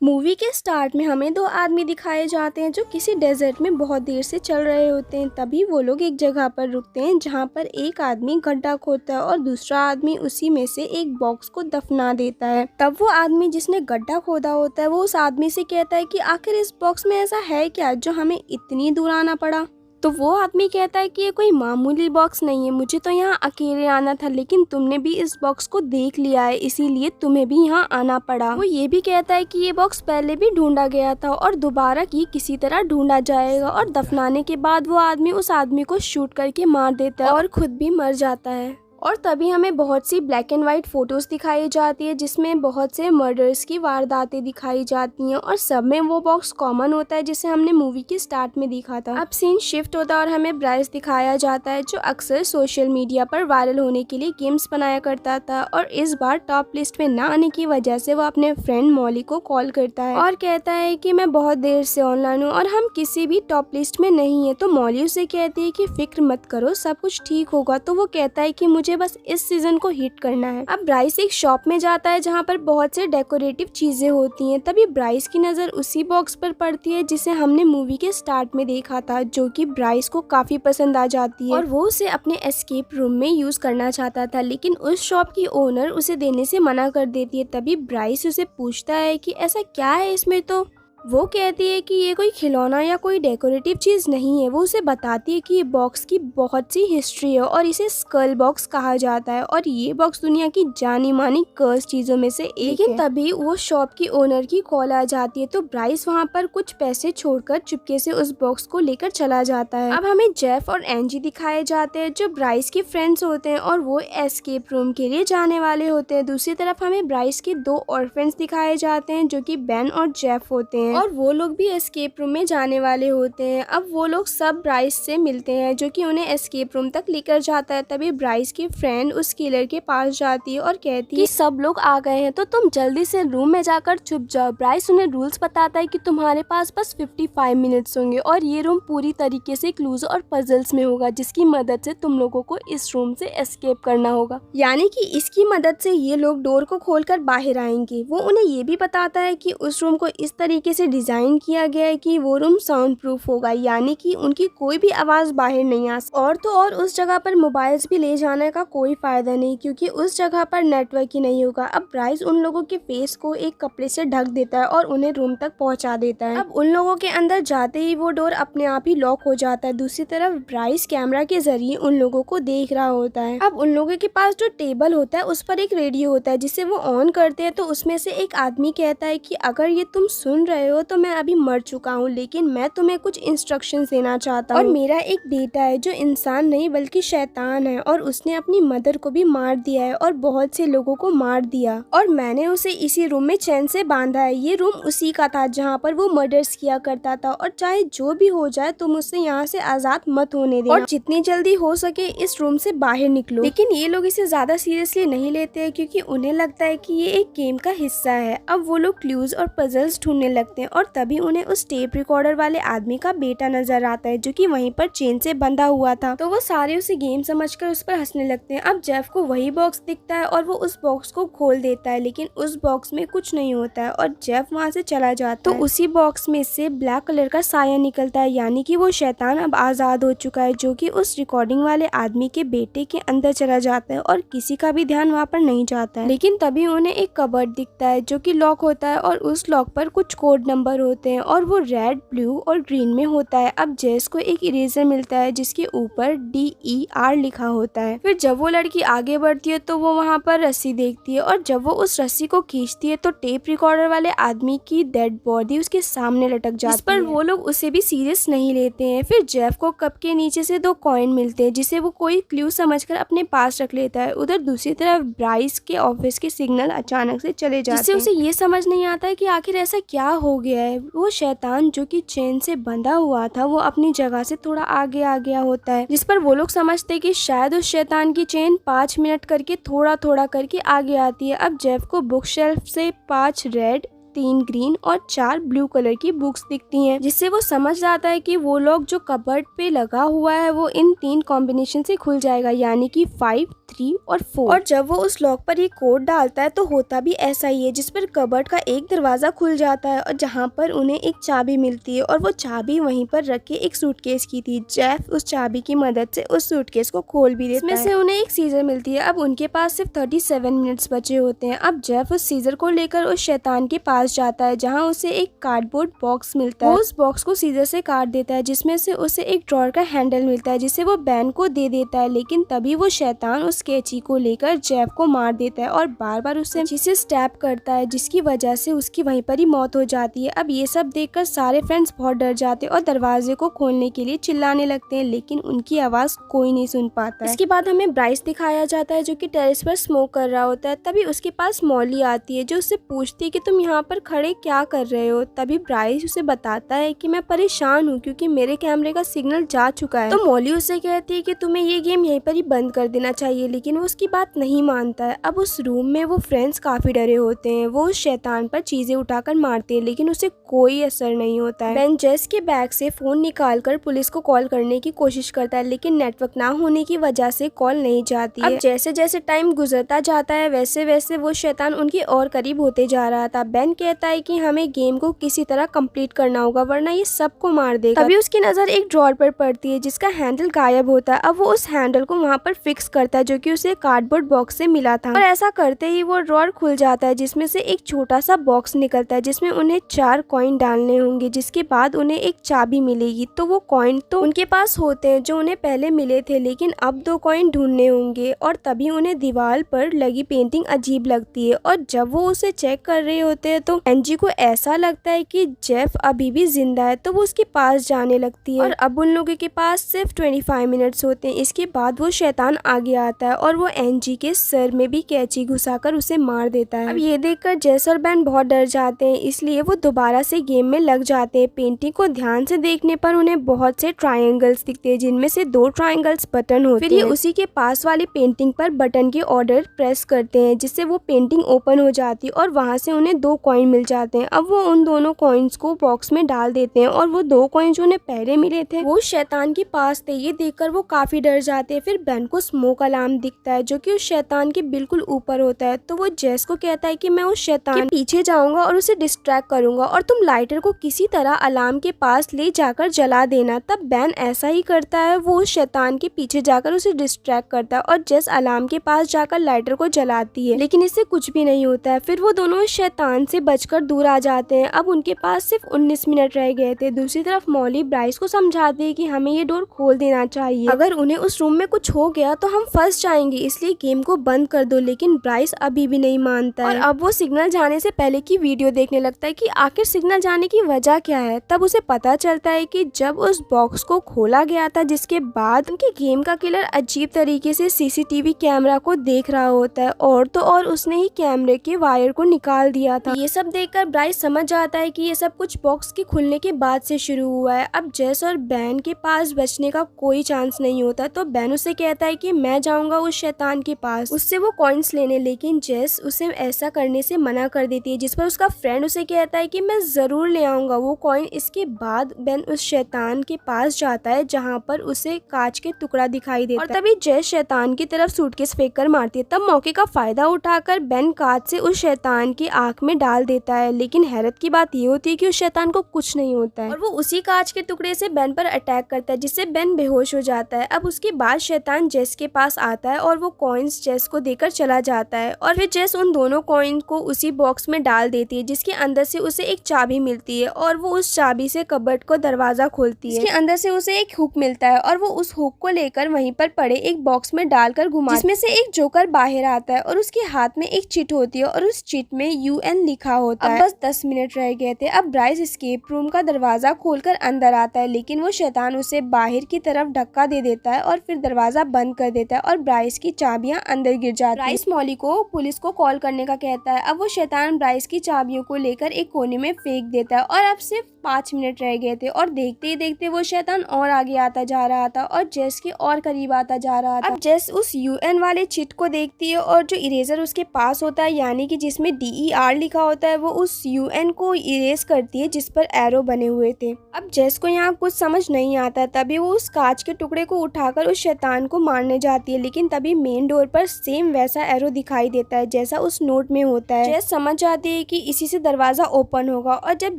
Movie के start में हमें दो आदमी दिखाए जाते हैं जो किसी डेजर्ट में बहुत देर से चल रहे होते हैं। तभी वो लोग एक जगह पर रुकते हैं जहाँ पर एक आदमी गड्ढा खोदता है और दूसरा आदमी उसी में से एक बॉक्स को दफना देता है। तब वो आदमी जिसने गड्ढा खोदा होता है वो उस आदमी से कहता है कि आखिर इस बॉक्स में ऐसा है क्या जो हमें इतनी दूर आना पड़ा। तो वो आदमी कहता है कि ये कोई मामूली बॉक्स नहीं है, मुझे तो यहाँ अकेले आना था, लेकिन तुमने भी इस बॉक्स को देख लिया है इसीलिए तुम्हें भी यहाँ आना पड़ा। वो ये भी कहता है कि ये बॉक्स पहले भी ढूंढा गया था और दोबारा की किसी तरह ढूंढा जाएगा। और दफनाने के बाद वो आदमी उस आदमी को शूट करके मार देता है और खुद भी मर जाता है। और तभी हमें बहुत सी ब्लैक एंड वाइट फोटोज दिखाई जाती है जिसमें बहुत से मर्डर्स की वारदातें दिखाई जाती हैं और सब में वो बॉक्स कॉमन होता है जिसे हमने मूवी के स्टार्ट में देखा था। अब सीन शिफ्ट होता है और हमें ब्राइस दिखाया जाता है जो अक्सर सोशल मीडिया पर वायरल होने के लिए गेम्स बनाया करता था और इस बार टॉप लिस्ट में ना आने की वजह से वो अपने फ्रेंड मॉली को कॉल करता है और कहता है कि मैं बहुत देर से ऑनलाइन हूँ और हम किसी भी टॉप लिस्ट में नहीं है। तो मॉली उसे कहती है कि फिक्र मत करो, सब कुछ ठीक होगा। तो वो कहता है कि मुझे बस इस सीजन को हिट करना है। अब ब्राइस एक शॉप में जाता है जहाँ पर बहुत से डेकोरेटिव चीजें होती हैं। तभी ब्राइस की नजर उसी बॉक्स पर पड़ती है जिसे हमने मूवी के स्टार्ट में देखा था, जो कि ब्राइस को काफी पसंद आ जाती है और वो उसे अपने एस्केप रूम में यूज करना चाहता था, लेकिन उस शॉप की ओनर उसे देने से मना कर देती है। तभी ब्राइस उसे पूछता है कि ऐसा क्या है इसमें। तो वो कहती है कि ये कोई खिलौना या कोई डेकोरेटिव चीज नहीं है। वो उसे बताती है कि ये बॉक्स की बहुत सी हिस्ट्री है और इसे स्कल बॉक्स कहा जाता है और ये बॉक्स दुनिया की जानी मानी कर्स चीजों में से एक है। तभी वो शॉप की ओनर की कॉल आ जाती है तो ब्राइस वहाँ पर कुछ पैसे छोड़कर चुपके से उस बॉक्स को लेकर चला जाता है। अब हमें जेफ और एंजी दिखाए जाते हैं जो ब्राइस के फ्रेंड्स होते हैं और वो एस्केप रूम के लिए जाने वाले होते हैं। दूसरी तरफ हमें ब्राइस के दो ऑर्फेन्स दिखाए जाते हैं जो कि बेन और जेफ होते हैं और वो लोग भी एस्केप रूम में जाने वाले होते हैं। अब वो लोग सब ब्राइस से मिलते हैं जो कि उन्हें एस्केप रूम तक लेकर जाता है। तभी ब्राइस की फ्रेंड उस किलर के पास जाती है और कहती है कि सब लोग आ गए हैं तो तुम जल्दी से रूम में जाकर छुप जाओ। ब्राइस उन्हें रूल्स बताता है कि तुम्हारे पास बस 55 मिनट्स होंगे और ये रूम पूरी तरीके से क्लूज और पजल्स में होगा जिसकी मदद से तुम लोगों को इस रूम से एस्केप करना होगा, यानी कि इसकी मदद से ये लोग डोर को खोलकर बाहर आएंगे। वो उन्हें ये भी बताता है कि उस रूम को इस तरीके से डिजाइन किया गया है कि वो रूम साउंड प्रूफ होगा, यानी कि उनकी कोई भी आवाज बाहर नहीं आ सकती। और तो और उस जगह पर मोबाइल्स भी ले जाने का कोई फायदा नहीं क्योंकि उस जगह पर नेटवर्क ही नहीं होगा। अब ब्राइस उन लोगों के फेस को एक कपड़े से ढक देता है और उन्हें रूम तक पहुंचा देता है। अब उन लोगों के अंदर जाते ही वो डोर अपने आप ही लॉक हो जाता है। दूसरी तरफ ब्राइस कैमरा के जरिए उन लोगों को देख रहा होता है। अब उन लोगों के पास जो टेबल होता है उस पर एक रेडियो होता है जिसे वो ऑन करते हैं तो उसमें से एक आदमी कहता है कि अगर ये तुम सुन रहे हो तो मैं अभी मर चुका हूँ, लेकिन मैं तुम्हें कुछ इंस्ट्रक्शंस देना चाहता हूँ और मेरा एक बेटा है जो इंसान नहीं बल्कि शैतान है और उसने अपनी मदर को भी मार दिया है और बहुत से लोगों को मार दिया और मैंने उसे इसी रूम में चैन से बांधा है। ये रूम उसी का था जहाँ पर वो मर्डर्स किया करता था और चाहे जो भी हो जाए तुम उससे यहाँ से आजाद मत होने देना और जितनी जल्दी हो सके इस रूम से बाहर निकलो। लेकिन ये लोग इसे ज्यादा सीरियसली नहीं लेते हैं क्योंकि उन्हें लगता है कि ये एक गेम का हिस्सा है। अब वो लोग क्लूज और पजल्स ढूंढने लगते हैं और तभी उन्हें उस टेप रिकॉर्डर वाले आदमी का बेटा नजर आता है जो कि वहीं पर चेन से बंधा हुआ था। तो वो सारे उसे गेम समझकर उस पर हंसने लगते हैं। अब जेफ को वही बॉक्स दिखता है और वो उस बॉक्स को खोल देता है, लेकिन उस बॉक्स में कुछ नहीं होता है और जेफ वहाँ से चला जाता है। तो उसी बॉक्स में से ब्लैक कलर का साया निकलता है, यानी कि वो शैतान अब आजाद हो चुका है जो कि उस रिकॉर्डिंग वाले आदमी के बेटे के अंदर चला जाता है और किसी का भी ध्यान वहाँ पर नहीं जाता है। लेकिन तभी उन्हें एक कबर्ड दिखता है जो कि लॉक होता है और उस लॉक पर कुछ कोड नंबर होते हैं और वो रेड, ब्लू और ग्रीन में होता है। अब जेस को एक इरेजर मिलता है जिसके ऊपर DER लिखा होता है। फिर जब वो लड़की आगे बढ़ती है तो वो वहाँ पर रस्सी देखती है और जब वो उस रस्सी को खींचती है तो टेप रिकॉर्डर वाले आदमी की डेड बॉडी उसके सामने लटक जाती है, जिस पर वो लोग उसे भी सीरियस नहीं लेते हैं। फिर जेफ को कप के नीचे से 2 कॉइन मिलते हैं जिसे वो कोई क्लू समझकर अपने पास रख लेता है। उधर दूसरी तरफ ब्राइस के ऑफिस के सिग्नल अचानक से चले जाते हैं जिससे उसे ये समझ नहीं आता है कि आखिर ऐसा क्या हो गया है। वो शैतान जो कि चेन से बंधा हुआ था वो अपनी जगह से थोड़ा आगे आ गया होता है, जिस पर वो लोग समझते हैं कि शायद उस शैतान की चेन 5 मिनट करके थोड़ा थोड़ा करके आगे आती है। अब जेफ को बुक शेल्फ से 5 रेड, 3 ग्रीन और 4 ब्लू कलर की बुक्स दिखती हैं, जिससे वो समझ जाता है कि वो लोग जो कबर्ड पे लगा हुआ है वो इन 3 कॉम्बिनेशन से खुल जाएगा, यानी कि 5, 3 और 4। और जब वो उस लॉक पर ये कोड डालता है तो होता भी ऐसा ही है, जिस पर कबर्ड का एक दरवाजा खुल जाता है और जहाँ पर उन्हें एक चाबी मिलती है और वो चाबी वहीं पर रख के एक सूटकेस की थी। जेफ उस चाबी की मदद से उस सूटकेस को खोल भी देता है। इसमें से उन्हें एक सीजर मिलती है। अब उनके पास सिर्फ 37 मिनट्स बचे होते हैं। अब जेफ उस सीजर को लेकर उस शैतान के पास जाता है जहाँ उसे एक कार्डबोर्ड बॉक्स मिलता है। वो उस बॉक्स को सीजर से काट देता है, जिसमें से उसे एक ड्रॉअर का हैंडल मिलता है जिसे वो बैन को दे देता है। लेकिन तभी वो शैतान उस कैंची को लेकर जेफ को मार देता है और बार बार उसे कैंची से स्टैब करता है, जिसकी वजह से उसकी वहीं पर ही मौत हो जाती है। अब ये सब देखकर सारे फ्रेंड्स बहुत डर जाते हैं और दरवाजे को खोलने के लिए चिल्लाने लगते हैं, लेकिन उनकी आवाज कोई नहीं सुन पाता है। इसके बाद हमें ब्राइस दिखाया जाता है जो कि टेरेस पर स्मोक कर रहा होता है। तभी उसके पास मॉली आती है जो उससे पूछती है कि तुम यहाँ पर खड़े क्या कर रहे हो। तभी ब्राइस उसे बताता है कि मैं परेशान हूँ क्योंकि मेरे कैमरे का सिग्नल जा चुका है। तो मॉली उसे कहती है कि तुम्हें ये गेम यहीं पर ही बंद कर देना चाहिए, लेकिन वो उसकी बात नहीं मानता है। अब उस रूम में वो फ्रेंड्स काफी डरे होते हैं। वो उस शैतान पर चीजें उठाकर मारते हैं, लेकिन उसे कोई असर नहीं होता है। बेन जेस के बैग से फोन निकालकर पुलिस को कॉल करने की कोशिश करता है, लेकिन नेटवर्क ना होने की वजह से कॉल नहीं जाती है। अब जैसे जैसे टाइम गुजरता जाता है वैसे वैसे वो शैतान उनके और करीब होते जा रहा था। बेन कहता है कि हमें गेम को किसी तरह कंप्लीट करना होगा वरना ये सबको मार देगा। तभी उसकी नजर एक ड्रॉअर पर पड़ती है जिसका हैंडल गायब होता है। अब वो उस हैंडल को वहाँ पर फिक्स करता है जो कि उसे कार्डबोर्ड बॉक्स से मिला था, और ऐसा करते ही वो ड्रॉअर खुल जाता है जिसमें से एक छोटा सा बॉक्स निकलता है जिसमें उन्हें 4 कॉइन डालने होंगे, जिसके बाद उन्हें एक चाबी मिलेगी। तो वो कॉइन तो उनके पास होते हैं जो उन्हें पहले मिले थे, लेकिन अब 2 कॉइन ढूंढने होंगे। और तभी उन्हें दीवार पर लगी पेंटिंग अजीब लगती है और जब वो उसे चेक कर रहे होते हैं तो एनजी को ऐसा लगता है कि जेफ अभी भी जिंदा है, तो वो उसके पास जाने लगती है। और अब उन लोगों के पास सिर्फ 25 मिनट्स होते हैं। इसके बाद वो शैतान आगे आता है और वो एनजी के सर में भी कैंची घुसाकर उसे मार देता है। अब ये देखकर जेस और बेन बहुत डर जाते हैं, इसलिए वो दोबारा से गेम में लग जाते हैं। पेंटिंग को ध्यान से देखने पर उन्हें बहुत से ट्रायंगल्स दिखते हैं जिनमें से 2 ट्रायंगल्स बटन होते हैं। फिर ये उसी के पास वाली पेंटिंग पर बटन के ऑर्डर प्रेस करते हैं जिससे वो पेंटिंग ओपन हो जाती है और वहाँ से उन्हें 2 कॉइन मिल जाते हैं। अब वो उन दोनों कॉइन्स को बॉक्स में डाल देते हैं और वो 2 कॉइन जो उन्हें पहले मिले थे वो शैतान के पास थे। ये देखकर वो काफी डर जाते हैं। फिर बेन को स्मोक अलार्म दिखता है जो कि उस शैतान के बिल्कुल ऊपर होता है। तो वो जेस को कहता है कि मैं उस शैतान के पीछे जाऊंगा और उसे डिस्ट्रैक्ट करूंगा और तुम लाइटर को किसी तरह अलार्म के पास ले जाकर जला देना। तब बेन ऐसा ही करता है, वो उस शैतान के पीछे जाकर उसे डिस्ट्रैक्ट करता है और जेस अलार्म के पास जाकर लाइटर को जलाती है, लेकिन इससे कुछ भी नहीं होता है। फिर वो दोनों शैतान से बचकर दूर आ जाते हैं। अब उनके पास सिर्फ 19 मिनट रह गए थे। दूसरी तरफ मॉली ब्राइस को समझाती है कि हमें ये डोर खोल देना चाहिए, अगर उन्हें उस रूम में कुछ हो गया तो हम फंस जाएंगे, इसलिए गेम को बंद कर दो। लेकिन ब्राइस अभी भी नहीं मानता है और अब वो सिग्नल जाने से पहले की वीडियो देखने लगता है कि आखिर सिग्नल जाने की वजह क्या है। तब उसे पता चलता है कि जब उस बॉक्स को खोला गया था जिसके बाद उनके गेम का किलर अजीब तरीके से सीसीटीवी कैमरा को देख रहा होता है और तो और उसने ही कैमरे के वायर को निकाल दिया था। ये सब देखकर ब्राइस समझ जाता है कि ये सब कुछ बॉक्स के खुलने के बाद से शुरू हुआ है। अब जेस और बेन के पास बचने का कोई चांस नहीं होता, तो बेन उसे कहता है कि मैं जाऊंगा उस शैतान के पास उससे वो कॉइन्स लेने, लेकिन जेस उसे ऐसा करने से मना कर देती है, जिस पर उसका फ्रेंड उसे कहता है कि मैं जरूर ले आऊंगा वो कॉइन। इसके बाद बेन उस शैतान के पास जाता है जहाँ पर उसे कांच के टुकड़ा दिखाई देता है और तभी जेस शैतान की तरफ सूटकेस फेंक कर मारती है। तब मौके का फायदा उठाकर बेन कांच से उस शैतान की आंख में डाल देता है, लेकिन हैरत की बात ये होती है कि उस शैतान को कुछ नहीं होता है और वो उसी कांच के टुकड़े से बेन पर अटैक करता है जिससे बेन बेहोश हो जाता है। अब उसके बाद शैतान जेस के पास आता है और वो कॉइन्स जेस को देकर चला जाता है और फिर जेस उन दोनों कॉइन को उसी बॉक्स में डाल देती है जिसके अंदर से उसे एक चाबी मिलती है और वो उस चाबी से कबर्ड को दरवाजा खोलती है। इसके अंदर से उसे एक हुक मिलता है और वो उस हुक को लेकर वहीं पर पड़े एक बॉक्स में डालकर घुमा, जिसमें से एक जोकर बाहर आता है और उसके हाथ में एक चिट होती है और उस चिट में UN लिखा होता है। अब बस 10 मिनट रह गए थे। अब ब्राइस एस्केप रूम का दरवाजा खोलकर अंदर आता है, लेकिन वो शैतान उसे बाहर की तरफ धक्का दे देता है और फिर दरवाजा बंद कर देता है और ब्राइस की चाबियां अंदर गिर जाती है। ब्राइस मॉली को पुलिस को कॉल करने का कहता है। अब वो शैतान ब्राइस की चाबियों को लेकर एक कोने में फेंक देता है और अब सिर्फ 5 मिनट रह गए थे और देखते ही देखते वो शैतान और आगे आता जा रहा था और जेस के और करीब आता जा रहा था। अब जेस उस यूएन वाले चिट को देखती है और जो इरेजर उसके पास होता है यानी कि जिसमें DER लिखा होता है, वो उस यूएन को इरेज करती है जिस पर एरो बने हुए थे। अब जेस को यहाँ कुछ समझ नहीं आता, तभी वो उस कांच के टुकड़े को उठाकर उस शैतान को मारने जाती है, लेकिन तभी मेन डोर पर सेम वैसा एरो दिखाई देता है जैसा उस नोट में होता है। जेस समझ जाती है कि इसी से दरवाजा ओपन होगा और जब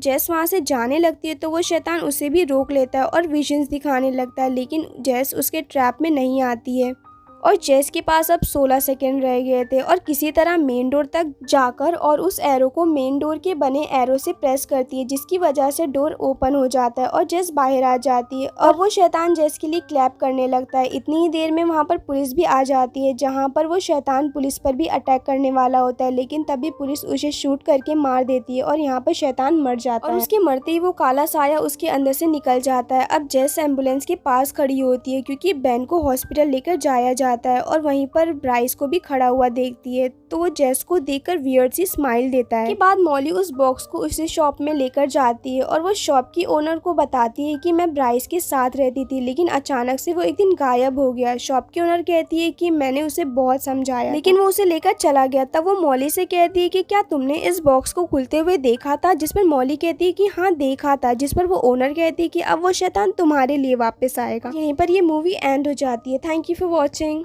जेस वहाँ से जाने लगती है तो वो शैतान उसे भी रोक लेता है और विजन्स दिखाने लगता है, लेकिन जेस उसके ट्रैप में नहीं आती है। और जेस के पास अब 16 सेकेंड रह गए थे और किसी तरह मेन डोर तक जाकर और उस एरो को मेन डोर के बने एरो से प्रेस करती है, जिसकी वजह से डोर ओपन हो जाता है और जेस बाहर आ जाती है और वो शैतान जेस के लिए क्लैप करने लगता है। इतनी ही देर में वहाँ पर पुलिस भी आ जाती है, जहाँ पर वो शैतान पुलिस पर भी अटैक करने वाला होता है, लेकिन तभी पुलिस उसे शूट करके मार देती है और यहाँ पर शैतान मर जाता है और उसके मरते ही वो काला साया उसके अंदर से निकल जाता है। अब जेस एम्बुलेंस के पास खड़ी होती है क्योंकि बेन को हॉस्पिटल लेकर जाया जाता है और वहीं पर ब्राइस को भी खड़ा हुआ देखती है, तो वो जेस को देखकर वियर्ड सी स्माइल देता है। के बाद मॉली उस बॉक्स को उसी शॉप में लेकर जाती है और वो शॉप की ओनर को बताती है कि मैं ब्राइस के साथ रहती थी, लेकिन अचानक से वो एक दिन गायब हो गया। शॉप की ओनर कहती है कि मैंने उसे बहुत समझाया लेकिन वो उसे लेकर चला गया। तब वो मॉली से कहती है कि क्या तुमने इस बॉक्स को खुलते हुए देखा था, जिस पर मॉली कहती है कि हाँ देखा था, जिस पर वो ओनर कहती है कि अब वो शैतान तुम्हारे लिए वापस आएगा। यहीं पर ये मूवी एंड हो जाती है। Thank you for watching.